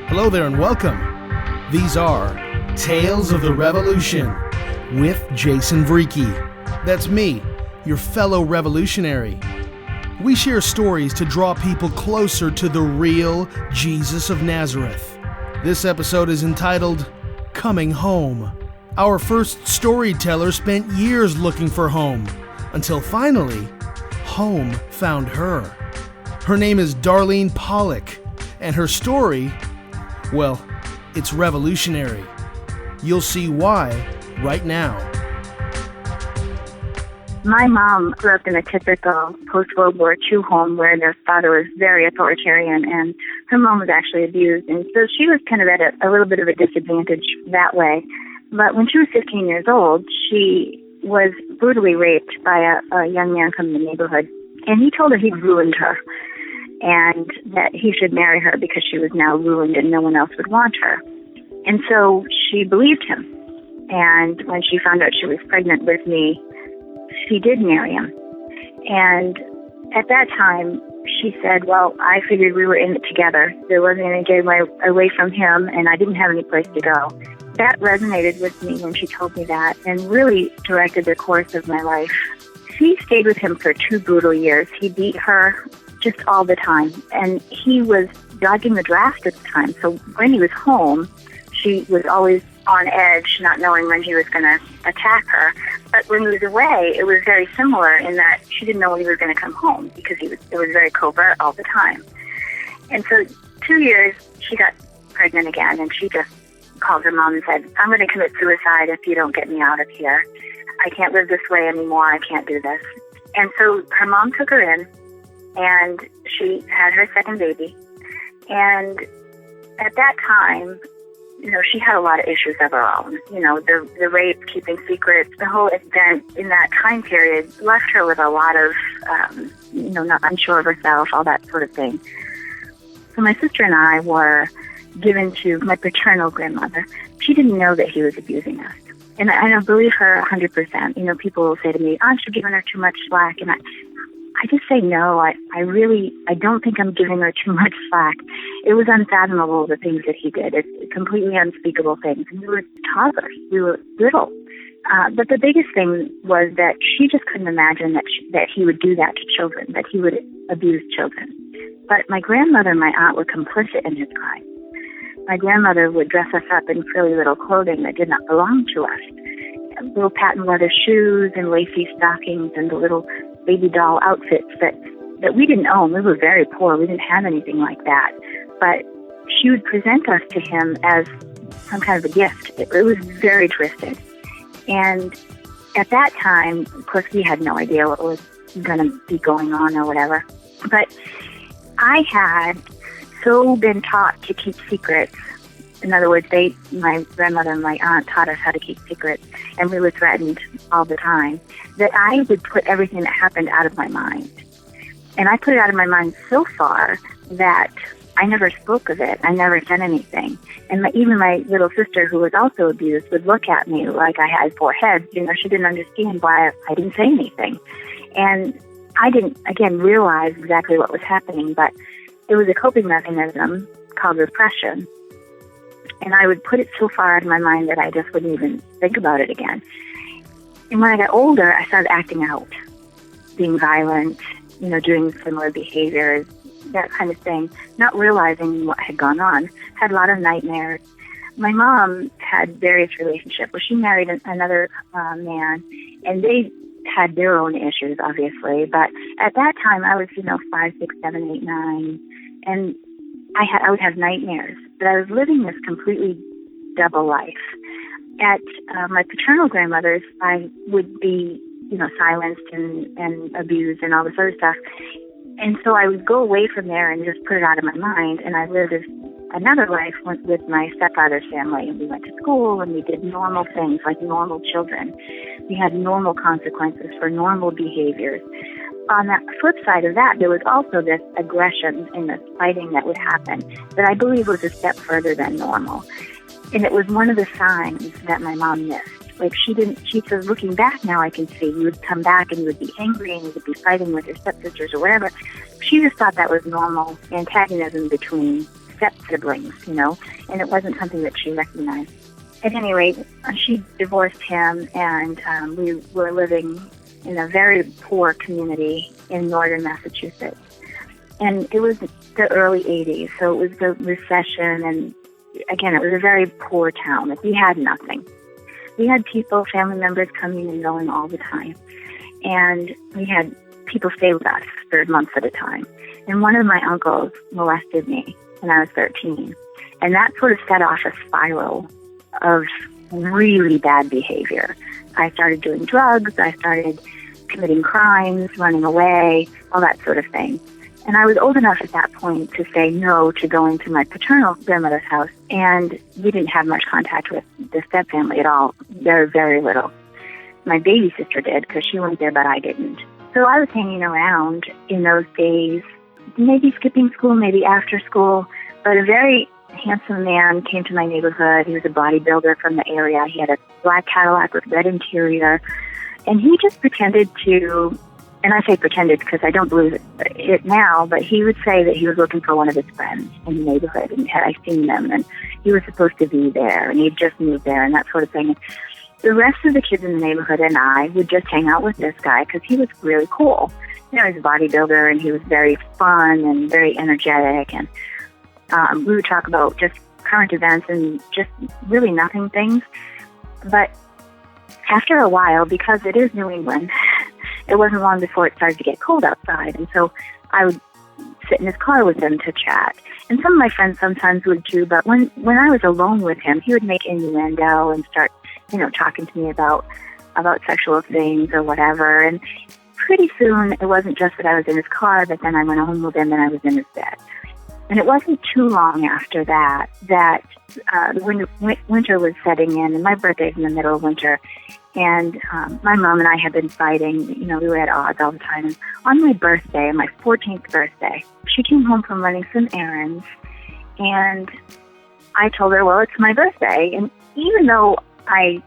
Hello there and welcome. These are Tales of the Revolution with Jason Vreeke. That's me, your fellow revolutionary. We share stories to draw people closer to the real Jesus of Nazareth. This episode is entitled Coming Home. Our first storyteller spent years looking for home, until finally, home found her. Her name is Darlene Pawlik, and her story, well, it's revolutionary. You'll see why right now. My mom grew up in a typical post-World War II home where their father was very authoritarian and her mom was actually abused. And so she was kind of at a little bit of a disadvantage that way. But when she was 15 years old, she was brutally raped by a young man from the neighborhood. And he told her he'd ruined her and that he should marry her because she was now ruined and no one else would want her. And so she believed him. And when she found out she was pregnant with me, she did marry him. And at that time, she said, well, I figured we were in it together. There wasn't any getting away from him, and I didn't have any place to go. That resonated with me when she told me that and really directed the course of my life. She stayed with him for 2 brutal years. He beat her just all the time. And he was dodging the draft at the time. So when he was home, she was always on edge, not knowing when he was going to attack her. But when he was away, it was very similar in that she didn't know when he was going to come home because it was very covert all the time. And so 2 years, she got pregnant again, and she just called her mom and said, I'm going to commit suicide if you don't get me out of here. I can't live this way anymore. I can't do this. And so her mom took her in, and she had her second baby. And at that time, she had a lot of issues of her own. The rape, keeping secrets, the whole event in that time period left her with a lot of, not unsure of herself, all that sort of thing. So my sister and I were given to my paternal grandmother. She didn't know that he was abusing us. And I don't believe her 100%. People will say to me, aren't you giving her too much slack? And I just say no. I don't think I'm giving her too much slack. It was unfathomable, the things that he did. It's completely unspeakable things. And we were toddlers. We were little. But the biggest thing was that she just couldn't imagine that he would do that to children, that he would abuse children. But my grandmother and my aunt were complicit in his crime. My grandmother would dress us up in frilly little clothing that did not belong to us. Little patent leather shoes and lacy stockings and the little baby doll outfits that we didn't own. We were very poor. We didn't have anything like that. But she would present us to him as some kind of a gift. It was very twisted. And at that time, of course, we had no idea what was going to be going on or whatever. But I had so been taught to keep secrets. In other words, my grandmother and my aunt taught us how to keep secrets, and we were threatened all the time, that I would put everything that happened out of my mind. And I put it out of my mind so far that I never spoke of it. I never said anything. And even my little sister, who was also abused, would look at me like I had 4 heads. She didn't understand why I didn't say anything. And I didn't, again, realize exactly what was happening, but it was a coping mechanism called repression. And I would put it so far out of my mind that I just wouldn't even think about it again. And when I got older, I started acting out, being violent, doing similar behaviors, that kind of thing, not realizing what had gone on. Had a lot of nightmares. My mom had various relationships. Well, she married another man, and they had their own issues, obviously. But at that time, I was, 5, 6, 7, 8, 9, and I would have nightmares. But I was living this completely double life. At my paternal grandmother's, I would be, silenced and abused and all this other stuff. And so I would go away from there and just put it out of my mind. And I lived another life with my stepfather's family. And we went to school and we did normal things like normal children. We had normal consequences for normal behaviors. On the flip side of that, there was also this aggression and this fighting that would happen that I believe was a step further than normal. And it was one of the signs that my mom missed. Like she says, looking back now, I can see you would come back and you would be angry and you would be fighting with your stepsisters or whatever. She just thought that was normal antagonism between step-siblings, and it wasn't something that she recognized. At any rate, she divorced him, and we were living in a very poor community in northern Massachusetts. And it was the early 80s, so it was the recession, and again, it was a very poor town. Like, we had nothing. We had people, family members coming and going all the time. And we had people stay with us for months at a time. And one of my uncles molested me when I was 13. And that sort of set off a spiral of really bad behavior. I started doing drugs. I started committing crimes, running away, all that sort of thing. And I was old enough at that point to say no to going to my paternal grandmother's house. And we didn't have much contact with the stepfamily at all. Very, very little. My baby sister did, because she went there, but I didn't. So I was hanging around in those days, maybe skipping school, maybe after school. But a very handsome man came to my neighborhood. He was a bodybuilder from the area. He had a black Cadillac with red interior. And he just pretended to, and I say pretended because I don't believe it now, but he would say that he was looking for one of his friends in the neighborhood, and had I seen them, and he was supposed to be there, and he'd just moved there, and that sort of thing. The rest of the kids in the neighborhood and I would just hang out with this guy because he was really cool. He was a bodybuilder, and he was very fun and very energetic, and we would talk about just current events and just really nothing things. But after a while, because it is New England, it wasn't long before it started to get cold outside, and so I would sit in his car with him to chat. And some of my friends sometimes would too, but when I was alone with him, he would make innuendo and start, talking to me about sexual things or whatever. And pretty soon, it wasn't just that I was in his car, but then I went home with him and I was in his bed. And it wasn't too long after that when winter was setting in, and my birthday's in the middle of winter, and my mom and I had been fighting. We were at odds all the time. And on my birthday, my 14th birthday, she came home from running some errands, and I told her, well, it's my birthday. And even though I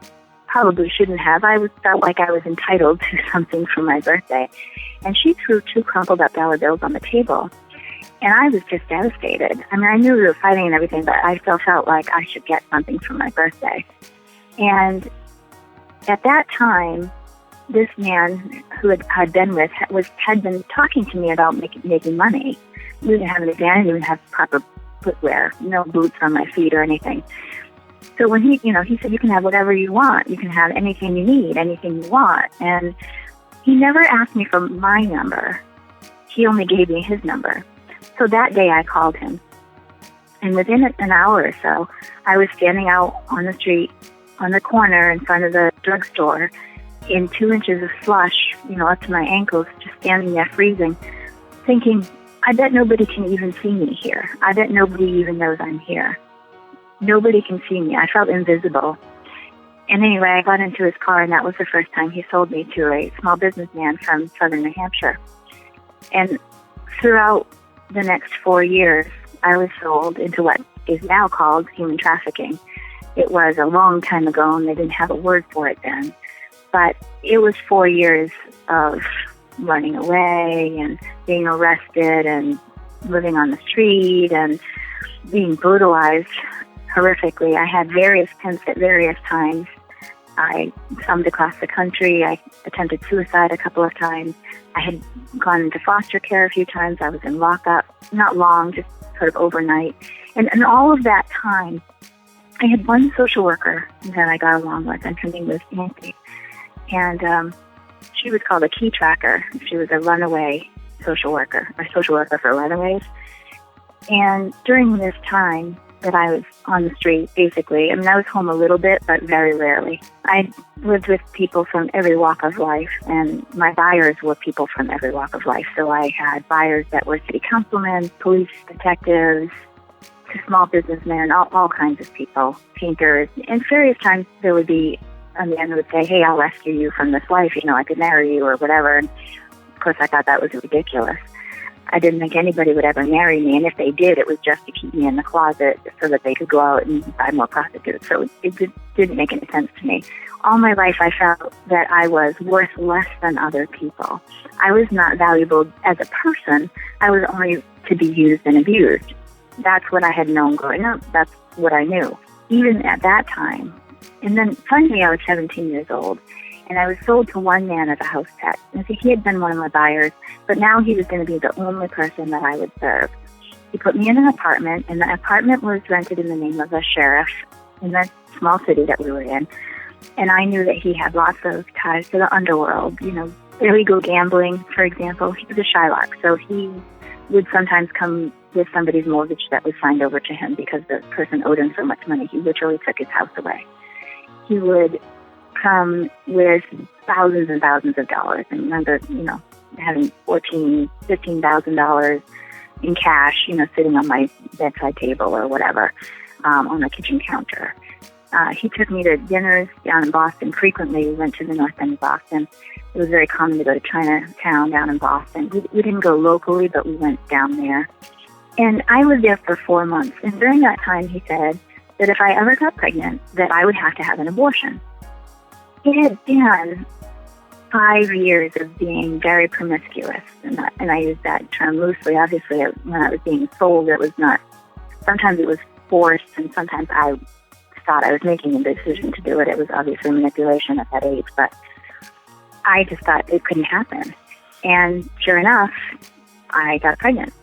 probably shouldn't have, I felt like I was entitled to something for my birthday. And she threw 2 crumpled up dollar bills on the table. And I was just devastated. I mean, I knew we were fighting and everything, but I still felt like I should get something for my birthday. And at that time, this man who I'd been with had been talking to me about making money. We didn't have an van, we didn't have proper footwear, no boots on my feet or anything. So when he said, you can have whatever you want. You can have anything you need, anything you want. And he never asked me for my number. He only gave me his number. So that day I called him. And within an hour or so, I was standing out on the street, on the corner in front of the drugstore, in 2 inches of slush, up to my ankles, just standing there freezing, thinking, I bet nobody can even see me here. I bet nobody even knows I'm here. Nobody can see me. I felt invisible. And anyway, I got into his car, and that was the first time he sold me to a small businessman from southern New Hampshire. And throughout the next 4 years, I was sold into what is now called human trafficking. It was a long time ago, and they didn't have a word for it then. But it was 4 years of running away and being arrested and living on the street and being brutalized horrifically. I had various pimps at various times. I summed across the country. I attempted suicide a couple of times. I had gone into foster care a few times. I was in lockup, not long, just sort of overnight. And all of that time, I had one social worker that I got along with, and her name was Nancy. And she was called a key tracker. She was a runaway social worker, or social worker for runaways. And during this time that I was on the street, basically, I mean, I was home a little bit, but very rarely. I lived with people from every walk of life, and my buyers were people from every walk of life. So I had buyers that were city councilmen, police detectives, small businessmen, all kinds of people, painters. And various times there would be a man who would say, hey, I'll rescue you from this life, I could marry you or whatever. And of course, I thought that was ridiculous. I didn't think anybody would ever marry me, and if they did, it was just to keep me in the closet so that they could go out and buy more prostitutes. So it didn't make any sense to me. All my life, I felt that I was worth less than other people. I was not valuable as a person. I was only to be used and abused. that's what I had known growing up. That's what I knew, even at that time. And then finally I was 17 years old, and I was sold to one man as a house pet. And so he had been one of my buyers, but now he was going to be the only person that I would serve. He put me in an apartment, and the apartment was rented in the name of a sheriff in the small city that we were in. And I knew that he had lots of ties to the underworld, illegal gambling, for example. He was a Shylock, so he would sometimes come with somebody's mortgage that was signed over to him because the person owed him so much money. He literally took his house away. He would come with thousands and thousands of dollars. And remember, having $14,000, $15,000 in cash, sitting on my bedside table or whatever, on the kitchen counter. He took me to dinners down in Boston frequently. We went to the North End of Boston. It was very common to go to Chinatown down in Boston. We didn't go locally, but we went down there. And I was there for 4 months. And during that time, he said that if I ever got pregnant, that I would have to have an abortion. It had been 5 years of being very promiscuous. And I use that term loosely. Obviously, when I was being sold, it was not. Sometimes it was forced, and sometimes I thought I was making a decision to do it. It was obviously manipulation at that age, but I just thought it couldn't happen. And sure enough, I got pregnant.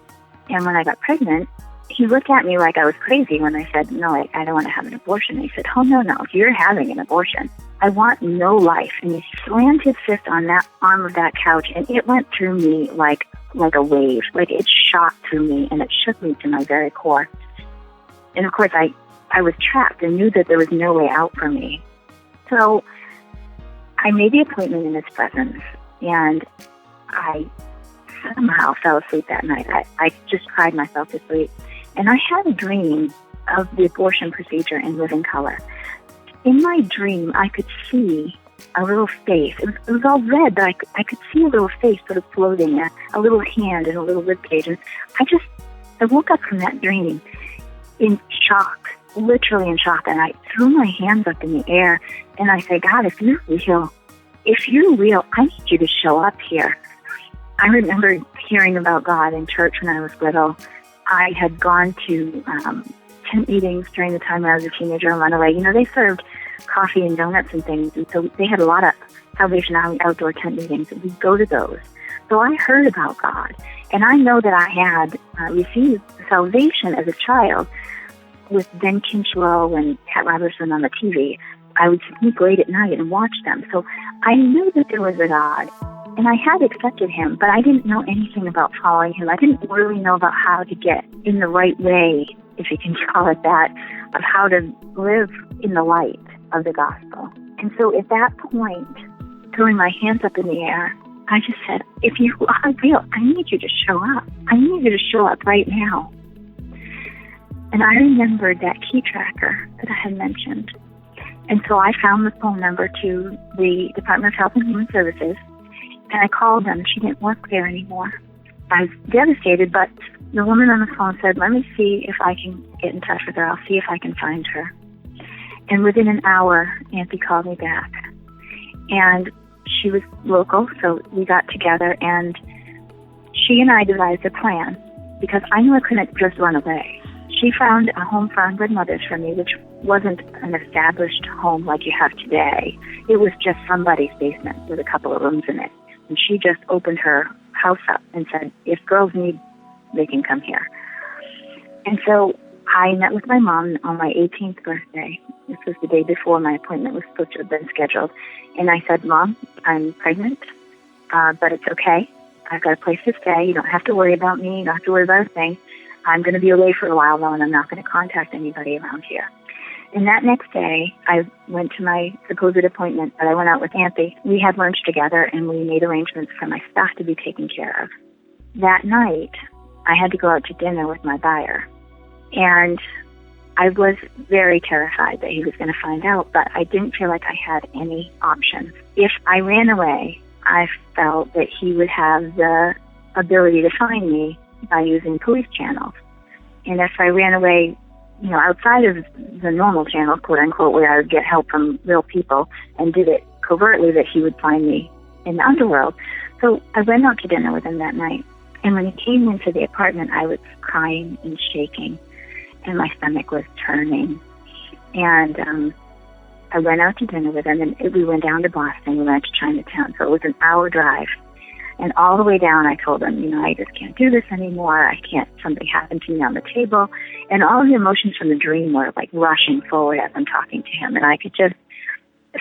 And when I got pregnant, he looked at me like I was crazy when I said, no, I don't want to have an abortion. He said, oh, no, you're having an abortion. I want no life. And he slammed his fist on that arm of that couch, and it went through me like a wave. Like it shot through me, and it shook me to my very core. And of course, I was trapped and knew that there was no way out for me. So I made the appointment in his presence, and I somehow fell asleep that night. I just cried myself to sleep. And I had a dream of the abortion procedure in living color. In my dream, I could see a little face. It was all red, but I could see a little face sort of floating, a little hand and a little ribcage. And I woke up from that dream in shock, literally in shock. And I threw my hands up in the air, and I said, God, if you're real, I need you to show up here. I remember hearing about God in church when I was little. I had gone to tent meetings during the time when I was a teenager in Runaway. They served coffee and donuts and things, and so they had a lot of Salvation Army outdoor tent meetings, and we'd go to those. So I heard about God, and I know that I had received salvation as a child with Ben Kinchlow and Pat Robertson on the TV. I would sneak late at night and watch them. So I knew that there was a God, and I had accepted him, but I didn't know anything about following him. I didn't really know about how to get in the right way, if you can call it that, of how to live in the light of the gospel. And so at that point, throwing my hands up in the air, I just said, if you are real, I need you to show up. I need you to show up right now. And I remembered that key tracker that I had mentioned. And so I found the phone number to the Department of Health and Human Services, and I called them. She didn't work there anymore. I was devastated, but the woman on the phone said, let me see if I can get in touch with her. I'll see if I can find her. And within an hour, Nancy called me back. And she was local, so we got together, and she and I devised a plan, because I knew I couldn't just run away. She found a home for unwed mothers for me, which wasn't an established home like you have today. It was just somebody's basement with a couple of rooms in it. And she just opened her house up and said, if girls need, they can come here. And so I met with my mom on my 18th birthday. This was the day before my appointment was supposed to have been scheduled. And I said, Mom, I'm pregnant, but it's okay. I've got a place to stay. You don't have to worry about me. You don't have to worry about a thing. I'm going to be away for a while, though, and I'm not going to contact anybody around here. And that next day, I went to my supposed appointment, but I went out with Auntie. We had lunch together, and we made arrangements for my stuff to be taken care of. That night, I had to go out to dinner with my buyer. And I was very terrified that he was going to find out, but I didn't feel like I had any options. If I ran away, I felt that he would have the ability to find me by using police channels. And if I ran away, outside of the normal channels, quote unquote, where I would get help from real people and did it covertly, that he would find me in the underworld. So I went out to dinner with him that night. And when he came into the apartment, I was crying and shaking. and my stomach was turning. And I went out to dinner with him, and we went down to Boston. We went to Chinatown, so it was an hour drive. And all the way down, I told him, I just can't do this anymore. I can't, something happened to me on the table. And all of the emotions from the dream were like rushing forward as I'm talking to him. And I could just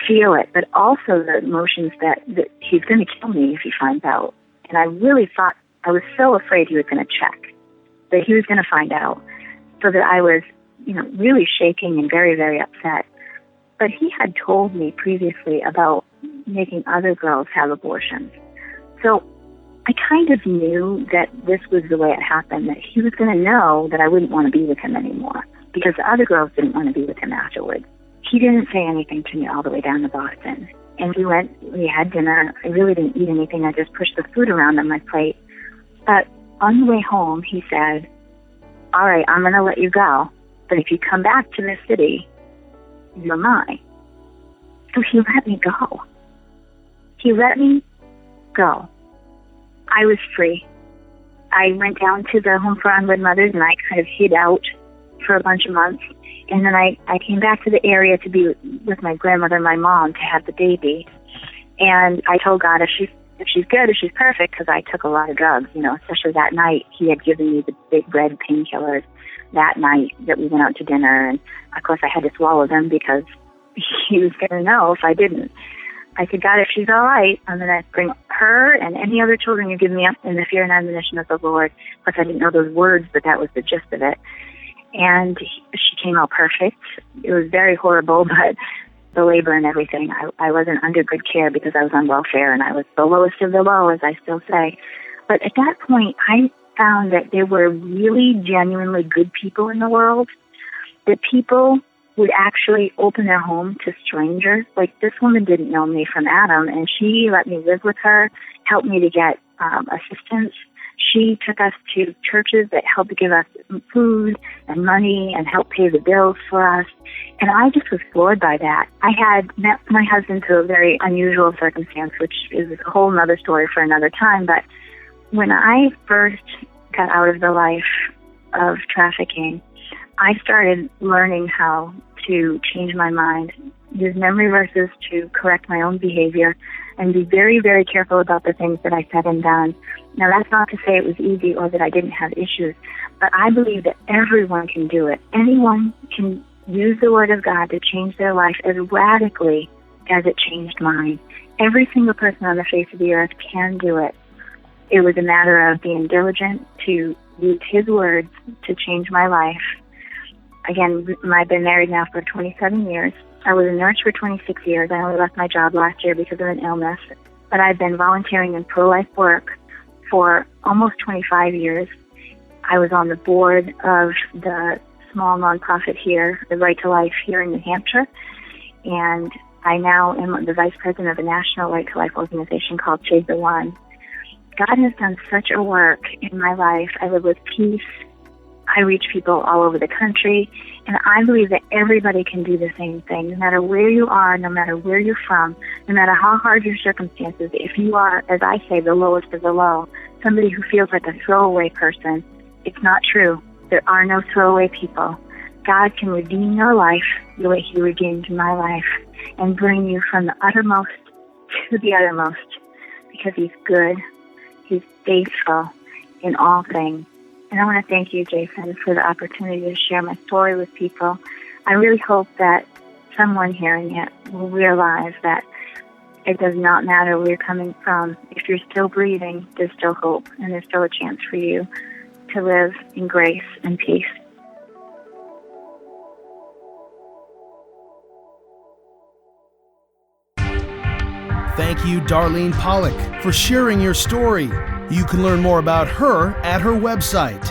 feel it, but also the emotions that he's going to kill me if he finds out. And I really thought, I was so afraid he was going to check, that he was going to find out. So that I was, really shaking and very, very upset. But he had told me previously about making other girls have abortions. So I kind of knew that this was the way it happened, that he was going to know that I wouldn't want to be with him anymore because the other girls didn't want to be with him afterwards. He didn't say anything to me all the way down to Boston. And we had dinner. I really didn't eat anything. I just pushed the food around on my plate. But on the way home, he said, all right, I'm going to let you go. But if you come back to this city, you're mine. So he let me go. He let me go. I was free. I went down to the home for unwed mothers and I kind of hid out for a bunch of months. And then I came back to the area to be with my grandmother and my mom to have the baby. And I told God, if she's good, if she's perfect, because I took a lot of drugs, especially that night. He had given me the big red painkillers that night that we went out to dinner. And of course I had to swallow them because he was going to know if I didn't. I said, God, if she's all right, I'm going to bring her and any other children you give me up in the fear and admonition of the Lord. Of course, I didn't know those words, but that was the gist of it. And she came out perfect. It was very horrible, but the labor and everything, I wasn't under good care because I was on welfare, and I was the lowest of the low, as I still say. But at that point, I found that there were really genuinely good people in the world, that people would actually open their home to strangers. Like, this woman didn't know me from Adam, and she let me live with her, helped me to get assistance. She took us to churches that helped give us food and money and helped pay the bills for us. And I just was floored by that. I had met my husband through a very unusual circumstance, which is a whole other story for another time. But when I first got out of the life of trafficking, I started learning how to change my mind, use memory verses to correct my own behavior, and be very, very careful about the things that I said and done. Now, that's not to say it was easy or that I didn't have issues, but I believe that everyone can do it. Anyone can use the Word of God to change their life as radically as it changed mine. Every single person on the face of the earth can do it. It was a matter of being diligent to use His words to change my life. Again, I've been married now for 27 years. I was a nurse for 26 years. I only left my job last year because of an illness. But I've been volunteering in pro-life work for almost 25 years. I was on the board of the small nonprofit here, the Right to Life here in New Hampshire. And I now am the vice president of a national Right to Life organization called Save the One. God has done such a work in my life. I live with peace. I reach people all over the country, and I believe that everybody can do the same thing, no matter where you are, no matter where you're from, no matter how hard your circumstances. If you are, as I say, the lowest of the low, somebody who feels like a throwaway person, it's not true. There are no throwaway people. God can redeem your life the way He redeemed my life and bring you from the uttermost to the uttermost, because He's good, He's faithful in all things. And I want to thank you, Jason, for the opportunity to share my story with people. I really hope that someone hearing it will realize that it does not matter where you're coming from. If you're still breathing, there's still hope, and there's still a chance for you to live in grace and peace. Thank you, Darlene Pawlik, for sharing your story. You can learn more about her at her website,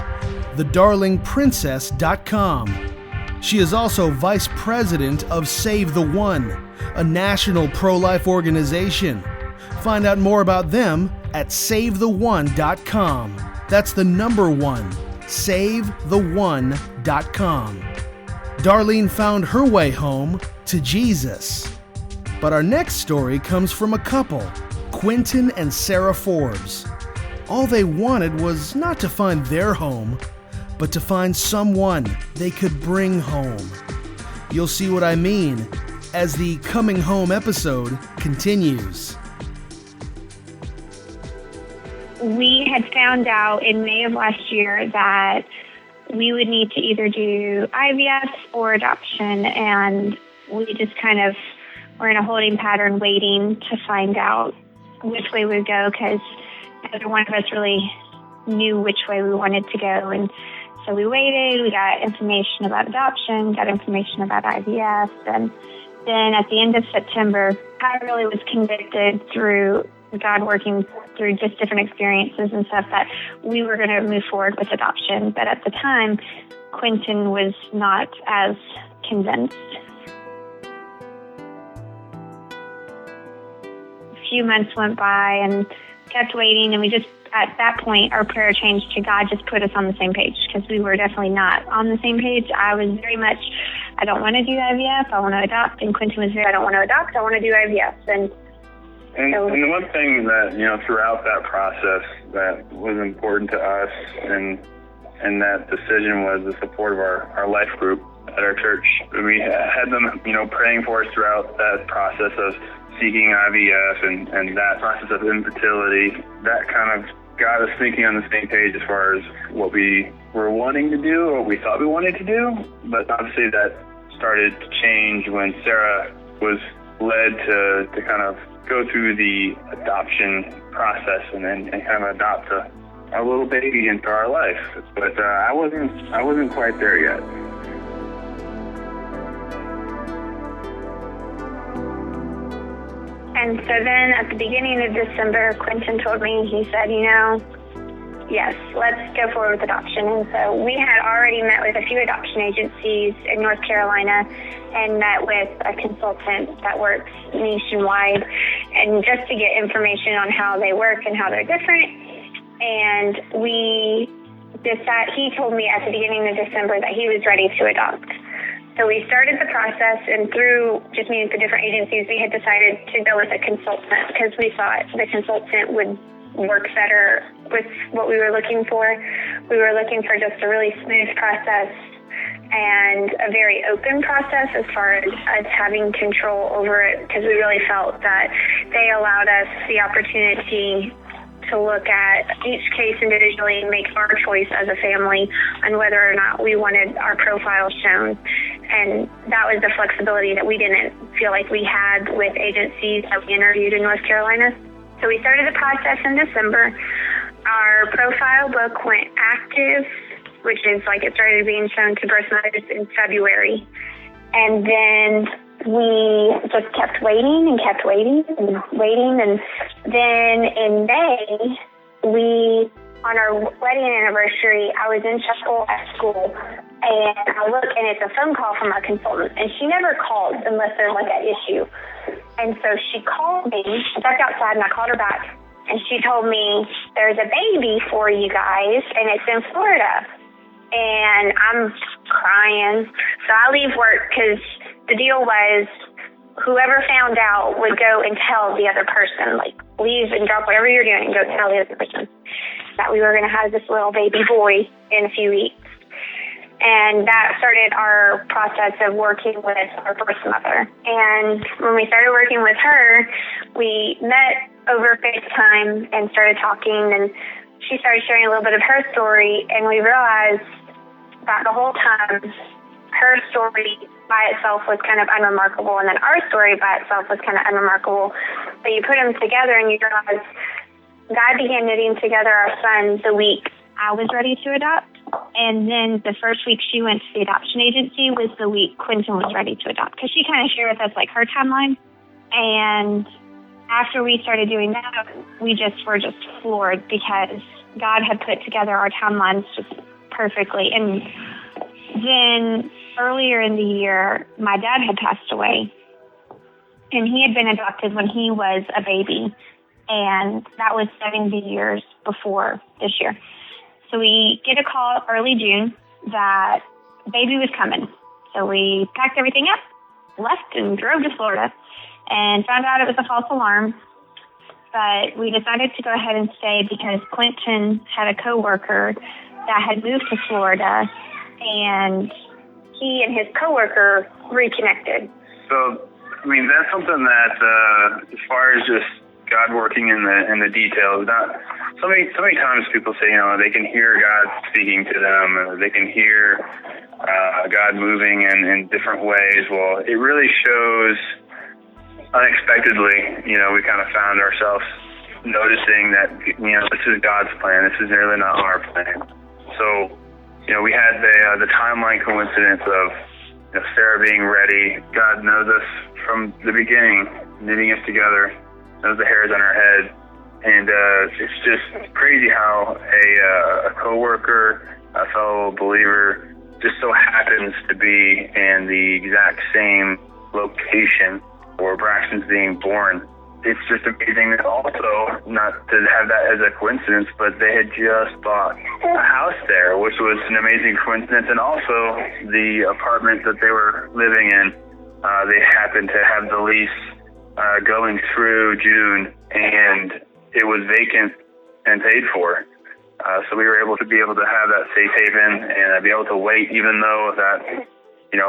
thedarlingprincess.com. She is also vice president of Save the One, a national pro-life organization. Find out more about them at savetheone.com. That's the number 1, savetheone.com. Darlene found her way home to Jesus. But our next story comes from a couple, Quentin and Sarah Forbes. All they wanted was not to find their home, but to find someone they could bring home. You'll see what I mean as the Coming Home episode continues. We had found out in May of last year that we would need to either do IVF or adoption, and we just kind of were in a holding pattern waiting to find out which way we would go, because neither one of us really knew which way we wanted to go. And so we waited, we got information about adoption, got information about IVF, and then at the end of September, I really was convicted through God working through just different experiences and stuff that we were going to move forward with adoption. But at the time, Quentin was not as convinced. A few months went by and kept waiting, and we just, at that point, our prayer changed to God just put us on the same page, because we were definitely not on the same page. I was very much, I don't want to do IVF, I want to adopt, and Quentin was very, I don't want to adopt, I want to do IVF. And the one thing that, throughout that process that was important to us and that decision was the support of our life group at our church. We had them, praying for us throughout that process of seeking IVF and that process of infertility. That kind of got us thinking on the same page as far as what we were wanting to do, or what we thought we wanted to do. But obviously that started to change when Sarah was led to kind of go through the adoption process and kind of adopt a little baby into our life. But I wasn't quite there yet. And so then at the beginning of December, Quentin told me, he said, yes, let's go forward with adoption. And so we had already met with a few adoption agencies in North Carolina and met with a consultant that works nationwide, and just to get information on how they work and how they're different. And he told me at the beginning of December that he was ready to adopt. So we started the process, and through just meeting with the different agencies, we had decided to go with a consultant because we thought the consultant would work better with what we were looking for. We were looking for just a really smooth process and a very open process as far as us having control over it, because we really felt that they allowed us the opportunity to look at each case individually and make our choice as a family on whether or not we wanted our profile shown. And that was the flexibility that we didn't feel like we had with agencies that we interviewed in North Carolina. So we started the process in December. Our profile book went active, which is like it started being shown to birth mothers in February. And then we just kept waiting and kept waiting and waiting. And then in May, on our wedding anniversary, I was in chapel at school, and I look, and it's a phone call from our consultant, and she never calls unless there's like an issue. And so she called me. I stepped outside, and I called her back, and she told me, there's a baby for you guys, and it's in Florida. And I'm crying. So I leave work because the deal was whoever found out would go and tell the other person, like leave and drop whatever you're doing and go tell the other person that we were going to have this little baby boy in a few weeks. And that started our process of working with our birth mother. And when we started working with her, we met over FaceTime and started talking, and she started sharing a little bit of her story, and we realized that the whole time her story by itself was kind of unremarkable, and then our story by itself was kind of unremarkable. But you put them together and you realize God began knitting together our son the week I was ready to adopt, and then the first week she went to the adoption agency was the week Quentin was ready to adopt, because she kind of shared with us like her timeline. And after we started doing that, we were just floored, because God had put together our timelines just perfectly. And then earlier in the year, my dad had passed away, and he had been adopted when he was a baby, and that was 70 years before this year. So we get a call early June that baby was coming. So we packed everything up, left, and drove to Florida, and found out it was a false alarm. But we decided to go ahead and stay because Quentin had a coworker that had moved to Florida, and he and his coworker reconnected. So, I mean, that's something that, as far as just God working in the details, not so many times people say, they can hear God speaking to them, or they can hear God moving in different ways. Well, it really shows unexpectedly. We kind of found ourselves noticing that this is God's plan. This is really not our plan. So, we had the timeline coincidence of Sarah being ready. God knows us from the beginning, knitting us together, knows the hairs on our head, and it's just crazy how a coworker, a fellow believer, just so happens to be in the exact same location where Braxton's being born. It's just amazing that also, not to have that as a coincidence, but they had just bought a house there, which was an amazing coincidence. And also the apartment that they were living in, they happened to have the lease going through June, and it was vacant and paid for. So we were able to have that safe haven and be able to wait, even though that,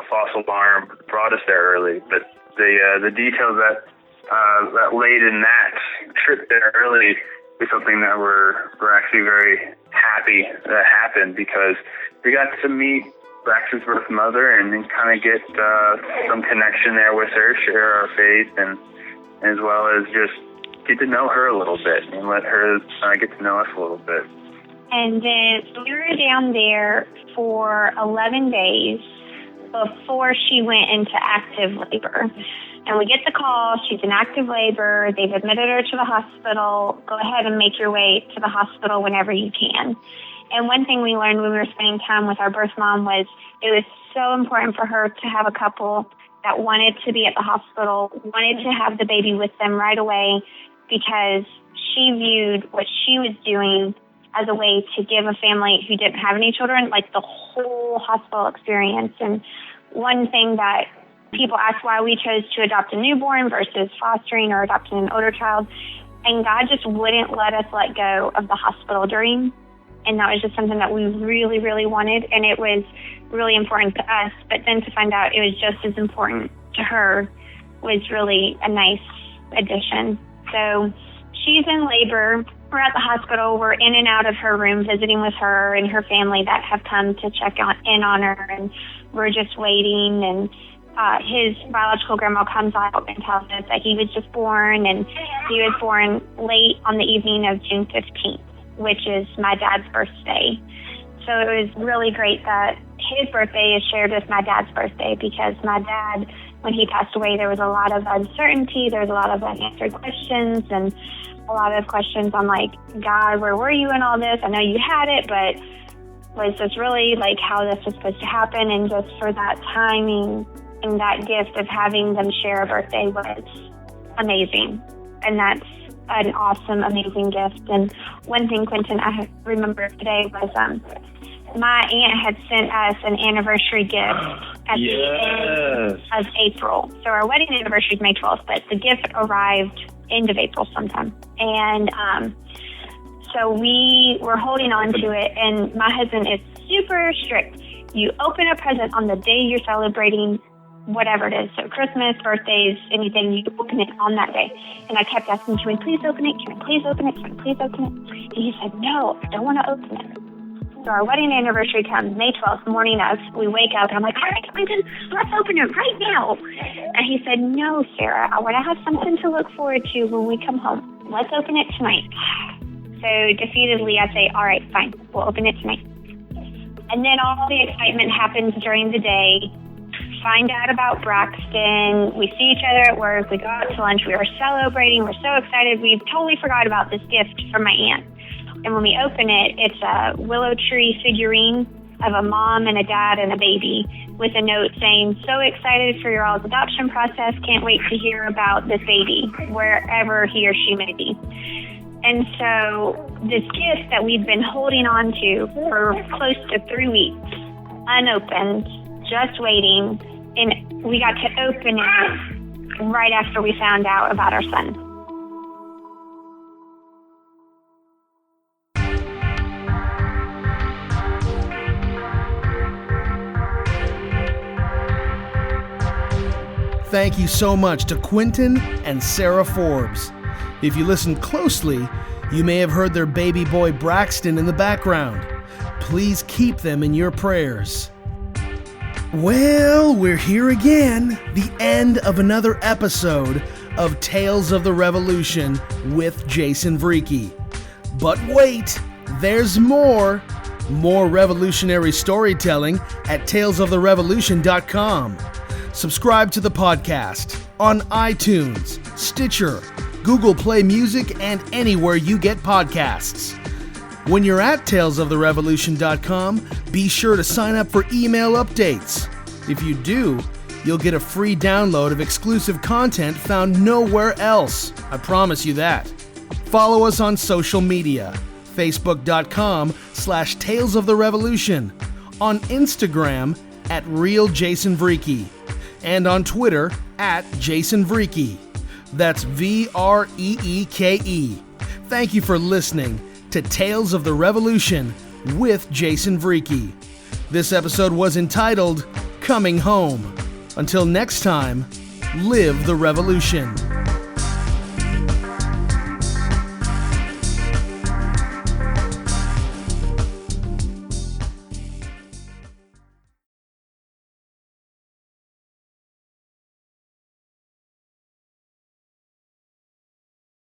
false alarm brought us there early. But the details that laid in that trip there early is something that we're actually very happy that happened, because we got to meet Braxton's birth mother and then kind of get some connection there with her, share our faith, and as well as just get to know her a little bit and let her get to know us a little bit. And then we were down there for 11 days before she went into active labor. And we get the call, she's in active labor, they've admitted her to the hospital, go ahead and make your way to the hospital whenever you can. And one thing we learned when we were spending time with our birth mom was it was so important for her to have a couple that wanted to be at the hospital, wanted to have the baby with them right away, because she viewed what she was doing as a way to give a family who didn't have any children, like the whole hospital experience. And one thing that people ask why we chose to adopt a newborn versus fostering or adopting an older child, and God just wouldn't let us let go of the hospital dream. And that was just something that we really, really wanted, and it was really important to us. But then to find out it was just as important to her was really a nice addition. So she's in labor. We're at the hospital. We're in and out of her room visiting with her and her family that have come to check in on her, and we're just waiting. And his biological grandma comes out and tells us that he was just born, and he was born late on the evening of June 15th, which is my dad's birthday. So it was really great that his birthday is shared with my dad's birthday, because my dad, when he passed away, there was a lot of uncertainty, there was a lot of unanswered questions, and a lot of questions on, like, God, where were you in all this? I know you had it, but was this really, like, how this was supposed to happen? And just for that timing and that gift of having them share a birthday was amazing. And that's an awesome, amazing gift. And one thing, Quentin, I remember today was my aunt had sent us an anniversary gift at the end of April. So our wedding anniversary is May 12th, but the gift arrived end of April sometime. And so we were holding on to it, and my husband is super strict. You open a present on the day you're celebrating whatever it is. So Christmas, birthdays, anything, you open it on that day. And I kept asking, can we please open it? Can we please open it? Can we please open it? And he said, no, I don't want to open it. So our wedding anniversary comes May 12th, morning of. We wake up, and I'm like, all right, Clinton, let's open it right now. And he said, no, Sarah, I want to have something to look forward to when we come home. Let's open it tonight. So defeatedly, I say, all right, fine, we'll open it tonight. And then all the excitement happens during the day. Find out about Braxton. We see each other at work. We go out to lunch. We are celebrating. We're so excited. We totally forgot about this gift from my aunt. And when we open it, it's a willow tree figurine of a mom and a dad and a baby with a note saying, so excited for your all's adoption process. Can't wait to hear about this baby, wherever he or she may be. And so this gift that we've been holding on to for close to 3 weeks, unopened, just waiting, and we got to open it right after we found out about our son. Thank you so much to Quentin and Sarah Forbes. If you listened closely, you may have heard their baby boy Braxton in the background. Please keep them in your prayers. Well, we're here again, the end of another episode of Tales of the Revolution with Jason Vreeke. But wait, there's more! More revolutionary storytelling at talesoftherevolution.com. Subscribe to the podcast on iTunes, Stitcher, Google Play Music, and anywhere you get podcasts. When you're at talesoftherevolution.com, be sure to sign up for email updates. If you do, you'll get a free download of exclusive content found nowhere else. I promise you that. Follow us on social media. Facebook.com/Tales of the Revolution, on Instagram @RealJasonVreeke, and on Twitter @JasonVreeke. That's VREEKE. Thank you for listening to Tales of the Revolution with Jason Vreeke. This episode was entitled Coming Home. Until next time, live the revolution.